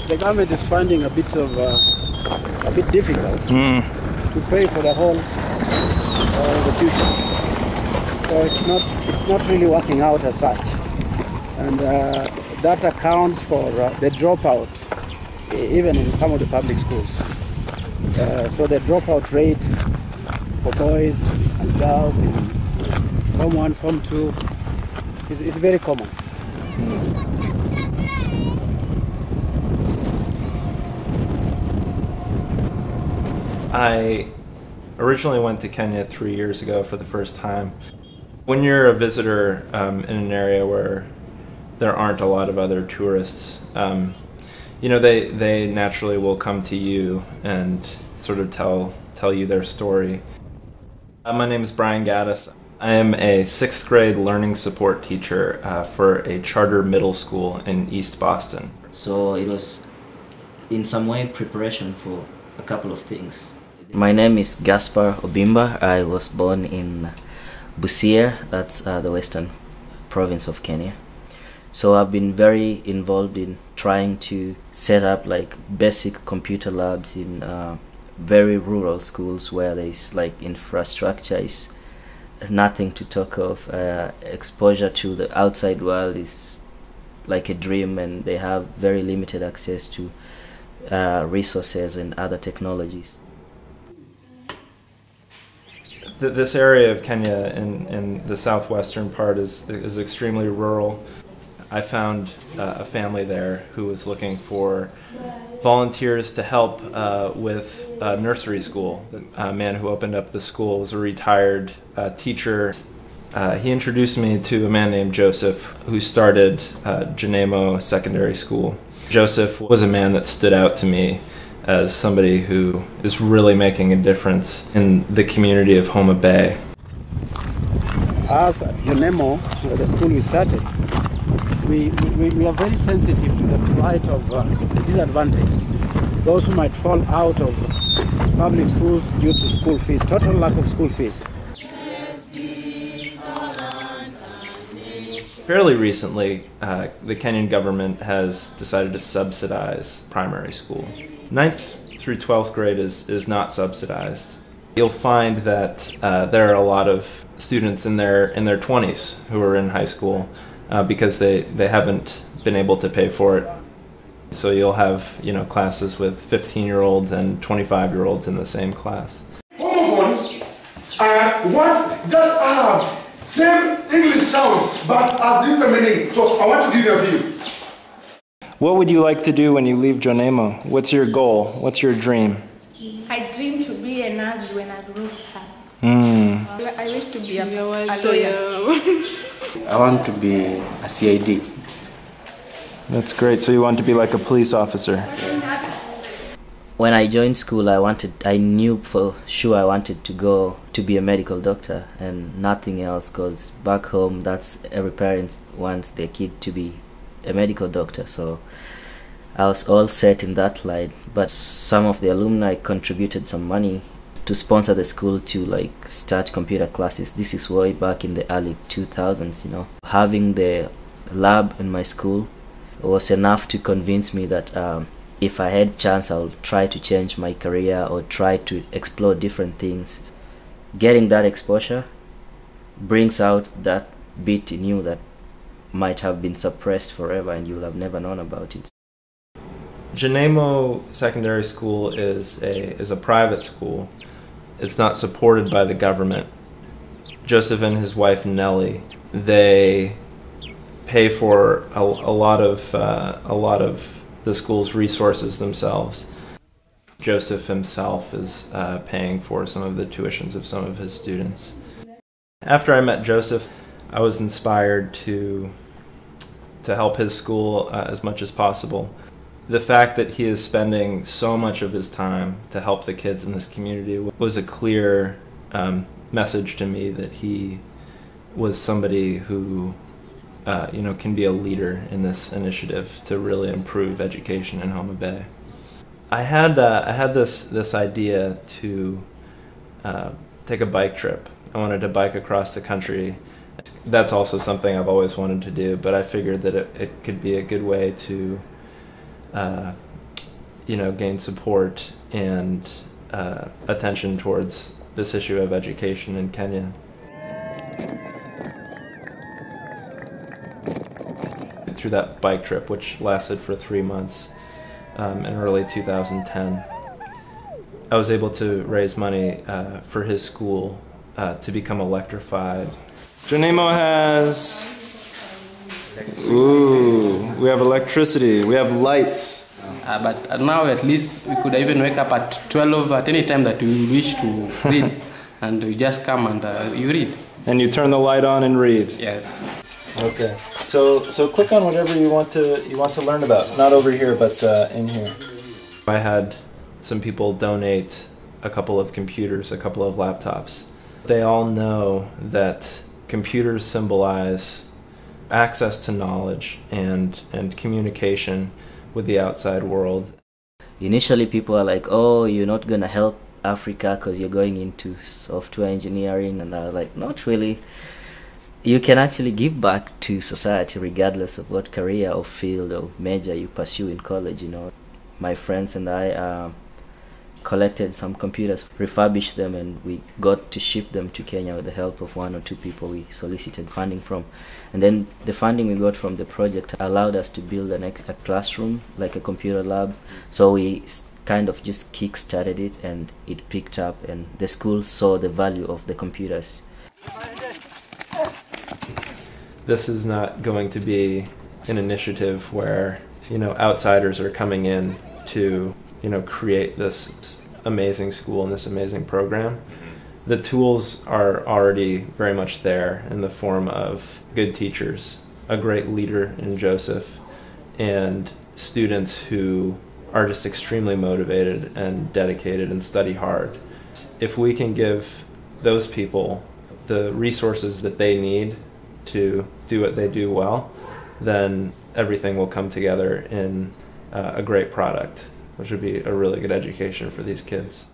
the government is finding a bit difficult to pay for the whole the tuition. So it's not really working out as such, and that accounts for the dropout, even in some of the public schools. So the dropout rate for boys and girls in Form 1, Form 2 is very common. I originally went to Kenya 3 years ago for the first time. When you're a visitor in an area where there aren't a lot of other tourists, you know, they naturally will come to you and sort of tell you their story. My name is Brian Gaddis. I am a 6th grade learning support teacher for a charter middle school in East Boston. So it was in some way preparation for a couple of things. My name is Gaspar Obimba. I was born in Busia, that's the western province of Kenya. So I've been very involved in trying to set up like basic computer labs in very rural schools where there's like infrastructure is nothing to talk of. Exposure to the outside world is like a dream, and they have very limited access to resources and other technologies. This area of Kenya in the southwestern part is extremely rural. I found a family there who was looking for volunteers to help with nursery school. The man who opened up the school was a retired teacher. He introduced me to a man named Joseph who started Jonemo Secondary School. Joseph was a man that stood out to me as somebody who is really making a difference in the community of Homa Bay. As Jonemo, the school we started, we are very sensitive to the plight of the disadvantaged, those who might fall out of public schools due to school fees, total lack of school fees. Fairly recently, the Kenyan government has decided to subsidize primary school. 9th through 12th grade is not subsidized. You'll find that there are a lot of students in their 20s who are in high school because they haven't been able to pay for it. So you'll have, you know, classes with 15-year-olds and 25-year-olds in the same class. Homophones are words that have same English sounds but have different meaning. So I want to give you a view. What would you like to do when you leave Jonemo? What's your goal? What's your dream? I dream to be a nurse when I grow up. I wish to be a lawyer. I want to be a CID. That's great. So you want to be like a police officer? When I joined school, I knew for sure I wanted to go to be a medical doctor and nothing else, because back home, that's every parent wants their kid to be a medical doctor. So I was all set in that line, but some of the alumni contributed some money to sponsor the school to like start computer classes. This is way back in the early 2000s, you know. Having the lab in my school was enough to convince me that if I had chance, I'll try to change my career or try to explore different things. Getting that exposure brings out that bit in you that might have been suppressed forever and you'll have never known about it. Jonemo Secondary School is a private school. It's not supported by the government. Joseph and his wife Nellie, they pay for a lot of the school's resources themselves. Joseph himself is paying for some of the tuitions of some of his students. After I met Joseph, I was inspired to help his school as much as possible. The fact that he is spending so much of his time to help the kids in this community was a clear message to me that he was somebody who can be a leader in this initiative to really improve education in Homa Bay. I had this idea to take a bike trip. I wanted to bike across the country. That's also something I've always wanted to do, but I figured that it could be a good way to gain support and attention towards this issue of education in Kenya. Through that bike trip, which lasted for 3 months in early 2010, I was able to raise money for his school to become electrified. Jonemo has, we have electricity, we have lights. But now at least we could even wake up at 12 at any time that we wish to read, and you just come and you read. And you turn the light on and read. Yes. Okay. So click on whatever you want to learn about. Not over here, but in here. I had some people donate a couple of computers, a couple of laptops. They all know that computers symbolize access to knowledge and communication with the outside world. Initially people are like, oh, you're not gonna help Africa because you're going into software engineering, and I was like, not really. You can actually give back to society regardless of what career or field or major you pursue in college. My friends and I collected some computers, refurbished them, and we got to ship them to Kenya with the help of 1 or 2 people we solicited funding from. And then the funding we got from the project allowed us to build a classroom, like a computer lab. So we kind of just kick-started it, and it picked up, and the school saw the value of the computers. This is not going to be an initiative where, outsiders are coming in to, create this amazing school and this amazing program. The tools are already very much there in the form of good teachers, a great leader in Joseph, and students who are just extremely motivated and dedicated and study hard. If we can give those people the resources that they need to do what they do well, then everything will come together in a great product, which would be a really good education for these kids.